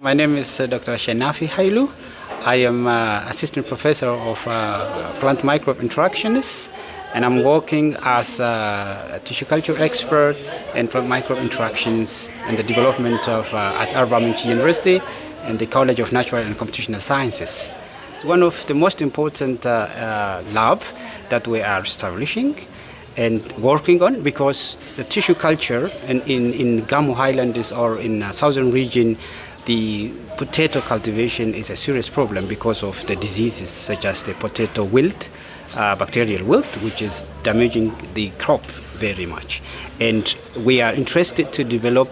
My name is Dr. Ashenafi. I am assistant professor of plant microbe interactions, and I'm working as a tissue culture expert in plant microbe interactions and the development of at Arbaminchi University and the College of Natural and Computational Sciences. It's one of the most important lab that we are establishing and working on, because the tissue culture in Gunnabo Highlands or in southern region, the potato cultivation is a serious problem because of the diseases such as the potato wilt, bacterial wilt, which is damaging the crop very much. And we are interested to develop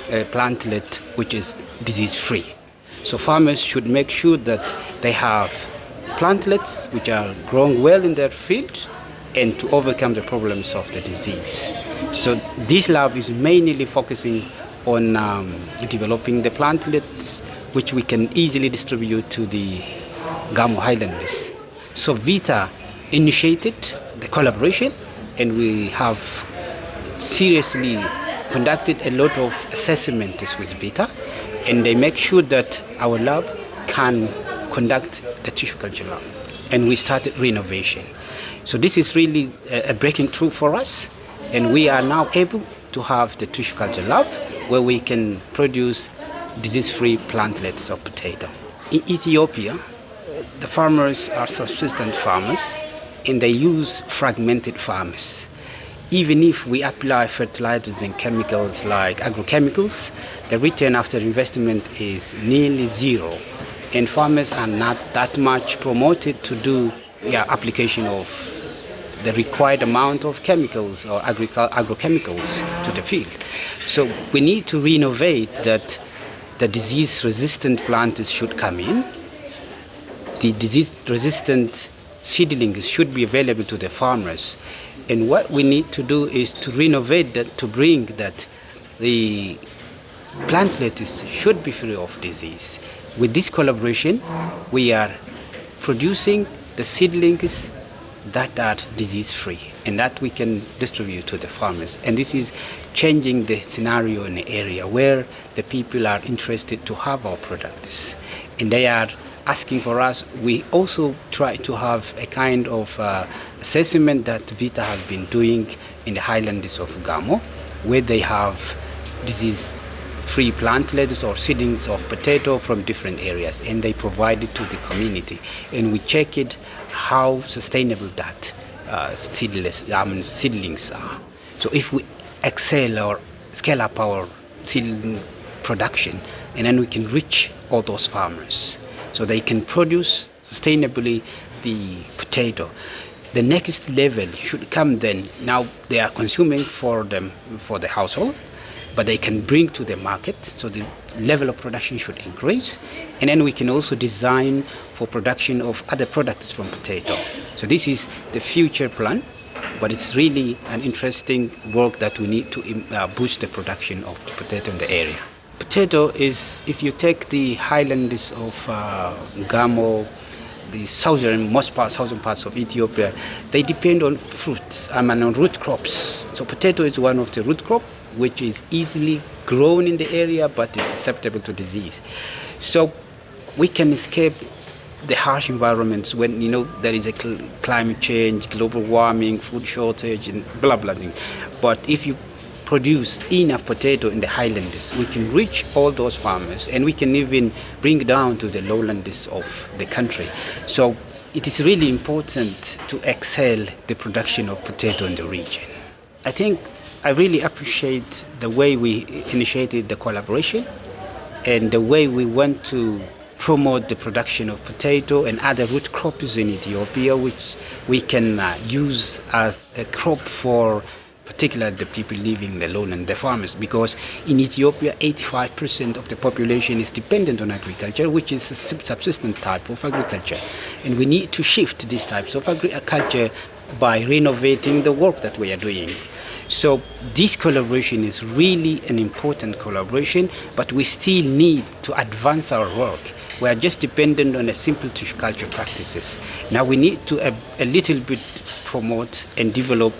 a plantlet which is disease-free. So farmers should make sure that they have plantlets which are growing well in their field and to overcome the problems of the disease. So this lab is mainly focusing on developing the plantlets which we can easily distribute to the Gunnabo Highlanders. So Vita initiated the collaboration, and we have seriously conducted a lot of assessments with Vita, and they make sure that our lab can conduct the tissue culture lab. And we started renovation. So this is really a breaking through for us, and we are now able to have the tissue culture lab where we can produce disease-free plantlets of potato. In Ethiopia, the farmers are subsistence farmers, and they use fragmented farms. Even if we apply fertilizers and chemicals like agrochemicals, the return after investment is nearly zero, and farmers are not that much promoted to do application of the required amount of chemicals or agrochemicals to the field. So we need to renovate that. The disease-resistant plants should come in. The disease-resistant seedlings should be available to the farmers. And what we need to do is to renovate that, to bring that the plantlets should be free of disease. With this collaboration, we are producing the seedlings that are disease-free and that we can distribute to the farmers. And this is changing the scenario in the area where the people are interested to have our products. And they are asking for us. We also try to have a kind of assessment that Vita has been doing in the highlands of Gunnabo, where they have disease-free plantlets or seedlings of potato from different areas, and they provide it to the community. And we check it how sustainable that seedlings are. So if we excel or scale up our seedling production, and then we can reach all those farmers so they can produce sustainably the potato. The next level should come then. Now they are consuming for the household, but they can bring to the market, so the level of production should increase. And then we can also design for production of other products from potato. So this is the future plan, but it's really an interesting work that we need to boost the production of potato in the area. Potato is, if you take the highlands of Gunnabo, the southern parts of Ethiopia, they depend on fruits, on root crops. So potato is one of the root crops which is easily grown in the area but is susceptible to disease. So we can escape the harsh environments when there is a climate change, global warming, food shortage, and blah blah blah. But if you produce enough potato in the highlands, we can reach all those farmers, and we can even bring down to the lowlands of the country. So it is really important to excel the production of potato in the region. I think I really appreciate the way we initiated the collaboration and the way we want to promote the production of potato and other root crops in Ethiopia, which we can use as a crop for particularly the people living in the lowland, the farmers, because in Ethiopia 85% of the population is dependent on agriculture, which is a subsistence type of agriculture. And we need to shift these types of agriculture by renovating the work that we are doing. So this collaboration is really an important collaboration, but we still need to advance our work. We are just dependent on a simple tissue culture practices. Now we need to a little bit promote and develop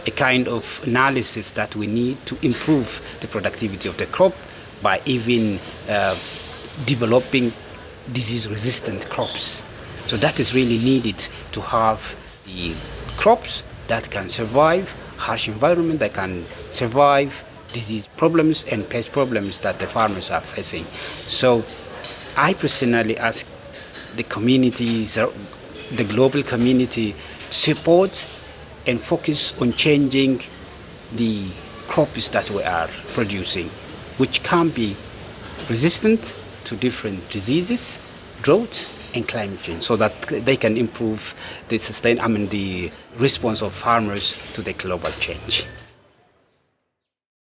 a kind of analysis that we need to improve the productivity of the crop by even developing disease-resistant crops. So that is really needed to have the crops that can survive harsh environment, that can survive disease problems and pest problems that the farmers are facing. So I personally ask the communities, the global community, support and focus on changing the crops that we are producing, which can be resistant to different diseases, drought, and climate change, so that they can improve the the response of farmers to the global change.